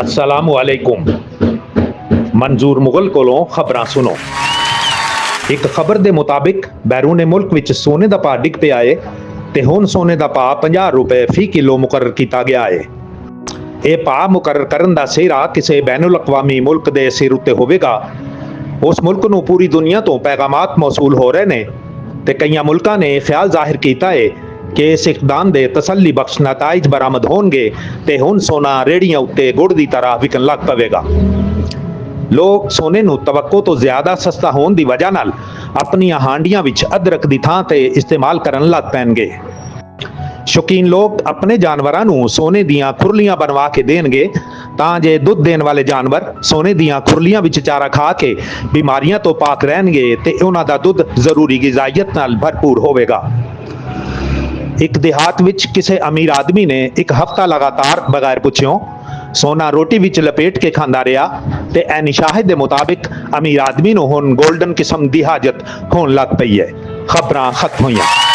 अस्सलामु अलैकुम। मंजूर मुगल कोलों खबरां सुनो। एक खबर ਦੇ ਮੁਤਾਬਿਕ ਬੈਰੂਨੇ ਮੁਲਕ ਵਿੱਚ ਸੋਨੇ ਦਾ ਭਾਅ ਡਿੱਗ ਪਿਆ ਹੈ ਤੇ ਹੁਣ ਸੋਨੇ ਦਾ ਭਾਅ 50 ਰੁਪਏ ਫੀ ਕਿਲੋ ਮੁਕਰਰ ਕੀਤਾ ਗਿਆ ਹੈ। ਇਹ ਭਾਅ ਮੁਕਰਰ ਕਰਨ ਦਾ ਸਿਹਰਾ ਕਿਸੇ ਬੈਨੁਲ ਅਕਵਾਮੀ ਮੁਲਕ ਦੇ ਸਿਰ ਉੱਤੇ ਹੋਵੇਗਾ। ਉਸ ਮੁਲਕ ਨੂੰ ਪੂਰੀ ਦੁਨੀਆ ਤੋਂ ਪੈਗਾਮਾਤ ਮੌਸੂਲ ਹੋ ਰਹੇ ਨੇ ਤੇ ਕਈਆਂ ਮੁਲਕਾਂ ਨੇ ਖਿਆਲ ਜ਼ਾਹਿਰ ਕੀਤਾ ਹੈ ਕਿ ਇਸ ਇਕਦਾਮ ਦੇ ਤਸੱਲੀ ਬਖਸ਼ ਨਤਾਇਜ ਬਰਾਮਦ ਹੋਣਗੇ ਤੇ ਹੁਣ ਸੋਨਾ ਰੇੜੀਆਂ ਉੱਤੇ ਗੁੜ ਦੀ ਤਰ੍ਹਾਂ ਵਿਕਣ ਲੱਗ ਪਵੇਗਾ। ਲੋਕ ਸੋਨੇ ਨੂੰ ਤਵੱਕੋ ਤੋਂ ਜ਼ਿਆਦਾ ਸਸਤਾ ਹੋਣ ਦੀ ਵਜ੍ਹਾ ਨਾਲ ਆਪਣੀਆਂ ਹਾਂਡੀਆਂ ਵਿੱਚ ਅਦਰਕ ਦੀ ਥਾਂ ਤੇ ਇਸਤੇਮਾਲ ਕਰਨ ਲੱਗ ਪੈਣਗੇ। ਸ਼ੌਕੀਨ ਲੋਕ ਆਪਣੇ ਜਾਨਵਰਾਂ ਨੂੰ ਸੋਨੇ ਦੀਆਂ ਖੁਰਲੀਆਂ ਬਣਵਾ ਕੇ ਦੇਣਗੇ ਤਾਂ ਜੇ ਦੁੱਧ ਦੇਣ ਵਾਲੇ ਜਾਨਵਰ ਸੋਨੇ ਦੀਆਂ ਖੁਰਲੀਆਂ ਵਿੱਚ ਚਾਰਾ ਖਾ ਕੇ ਬਿਮਾਰੀਆਂ ਤੋਂ ਪਾਕ ਰਹਿਣਗੇ ਤੇ ਉਹਨਾਂ ਦਾ ਦੁੱਧ ਜ਼ਰੂਰੀ ਗਿਜ਼ਾਈਅਤ ਨਾਲ ਭਰਪੂਰ ਹੋਵੇਗਾ। ਇੱਕ ਦਿਹਾਤ ਵਿੱਚ ਕਿਸੇ ਅਮੀਰ ਆਦਮੀ ਨੇ ਇੱਕ ਹਫ਼ਤਾ ਲਗਾਤਾਰ ਬਗੈਰ ਪੁੱਛਿਓ ਸੋਨਾ ਰੋਟੀ ਵਿੱਚ ਲਪੇਟ ਕੇ ਖਾਂਦਾ ਰਿਹਾ ਤੇ ਐਨੀ ਸ਼ਾਹਿਦ ਦੇ ਮੁਤਾਬਿਕ ਅਮੀਰ ਆਦਮੀ ਨੂੰ ਹੁਣ ਗੋਲਡਨ ਕਿਸਮ ਦੀ ਹਾਜਤ ਹੋਣ ਲੱਗ ਪਈ ਹੈ। ਖਬਰਾਂ ਖਤਮ ਹੋਈਆਂ।